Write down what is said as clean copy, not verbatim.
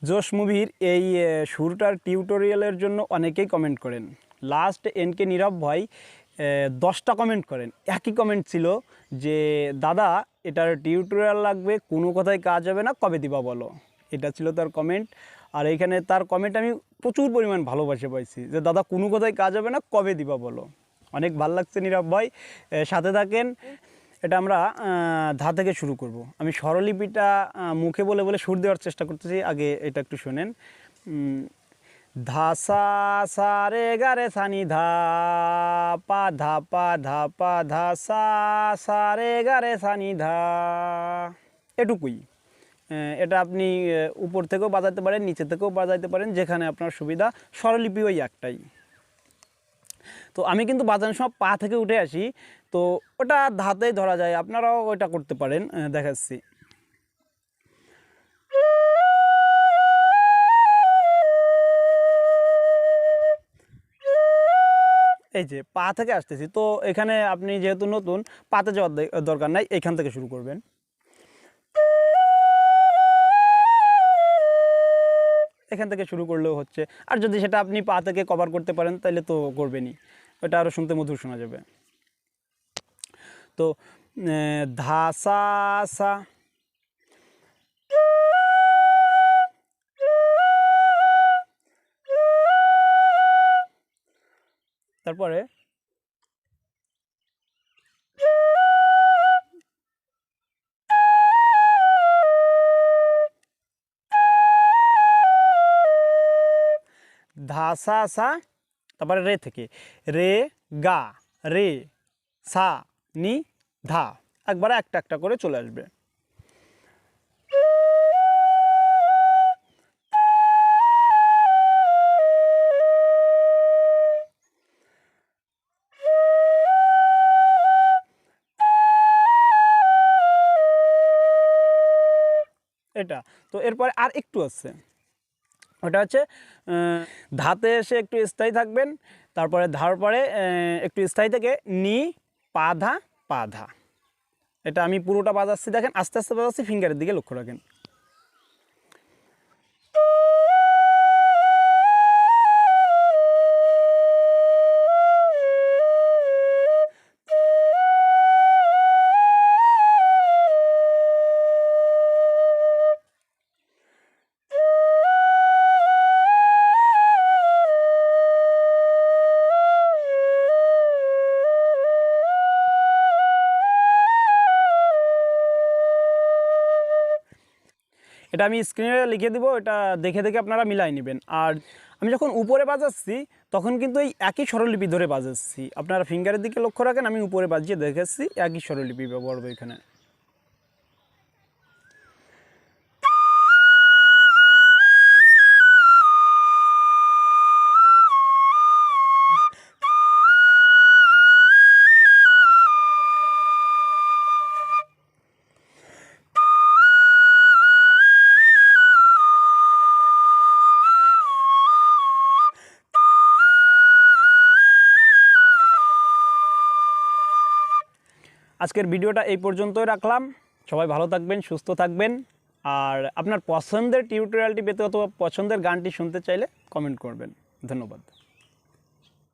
জোশ মুভির এই সুরটার টিউটোরিয়ালের জন্য অনেকেই কমেন্ট করেন। লাস্ট এনকে নীরব ভাই 10টা কমেন্ট করেন। একই কমেন্ট ছিল যে দাদা এটার টিউটোরিয়াল লাগবে, কোনো কথাই কাজ হবে না, কবে দিবা বলো। এটা ছিল তার কমেন্ট। আর এইখানে তার কমেন্ট আমি প্রচুর পরিমাণ ভালোবাসা পাইছি যে দাদা কোনো কথাই কাজ হবে না, কবে দিবা বলো। অনেক ভালো লাগছে নীরব ভাই, সাথে থাকেন। এটা আমরা ধা থেকে শুরু করব। আমি স্বরলিপিটা মুখে বলে বলে সুর দেওয়ার চেষ্টা করতেছি, আগে এটা একটু শোনেন। ধা সা সা রে গা রে সা নি ধা পা ধা পা ধা পা ধা সা সা রে গা রে সা নি ধা, এটুকুই। এটা আপনি উপর থেকেও বাজাতে পারেন, নিচে থেকেও বাজাইতে পারেন, যেখানে আপনার সুবিধা। স্বরলিপি ওই একটাই। তো আমি কিন্তু বাজানোর সময় পা থেকে উঠে আসি, তো ওটা ধাতেই ধরা যায়, আপনারাও ওইটা করতে পারেন। দেখাচ্ছি। এই যে পা থেকে আসতেছি, তো এখানে আপনি যেহেতু নতুন, পাতে যাওয়ার দরকার নাই, এখান থেকে শুরু করবেন। এখান থেকে শুরু করলেও হচ্ছে। আর যদি সেটা আপনি পা থেকে কভার করতে পারেন তাহলে তো করবেনই, ওটা আরও শুনতে মধুর শোনা যাবে। তো ধা সা সা, তারপরে ধা সা সা, তারপরে রে থেকে রে গা রে সা নি ধা, একবারে একটা একটা করে চলে আসবে। এটা তো এরপরে আর একটু আছে, ওটা হচ্ছে ধাতে এসে একটু স্থায়ী থাকবেন, তারপরে ধার পরে একটু স্থায়ী থেকে নি পা ধা পা ধা। এটা আমি পুরোটা বাজাচ্ছি, দেখেন আস্তে আস্তে বাজাচ্ছি, ফিঙ্গারের দিকে লক্ষ্য রাখেন। এটা আমি স্ক্রিনে লিখে দিব, এটা দেখে দেখে আপনারা মিলাই নেবেন। আর আমি যখন উপরে বাজাচ্ছি তখন কিন্তু এই একই স্বরলিপি ধরে বাজাচ্ছি, আপনারা ফিঙ্গারের দিকে লক্ষ্য রাখেন। আমি উপরে বাজিয়ে দেখেছি, একই স্বরলিপি ব্যবহার হবে এখানে। আজকের ভিডিওটা এই পর্যন্তই রাখলাম। সবাই ভালো থাকবেন, সুস্থ থাকবেন। আর আপনার পছন্দের টিউটোরিয়ালটি পেতে অথবা পছন্দের গানটি শুনতে চাইলে কমেন্ট করবেন। ধন্যবাদ।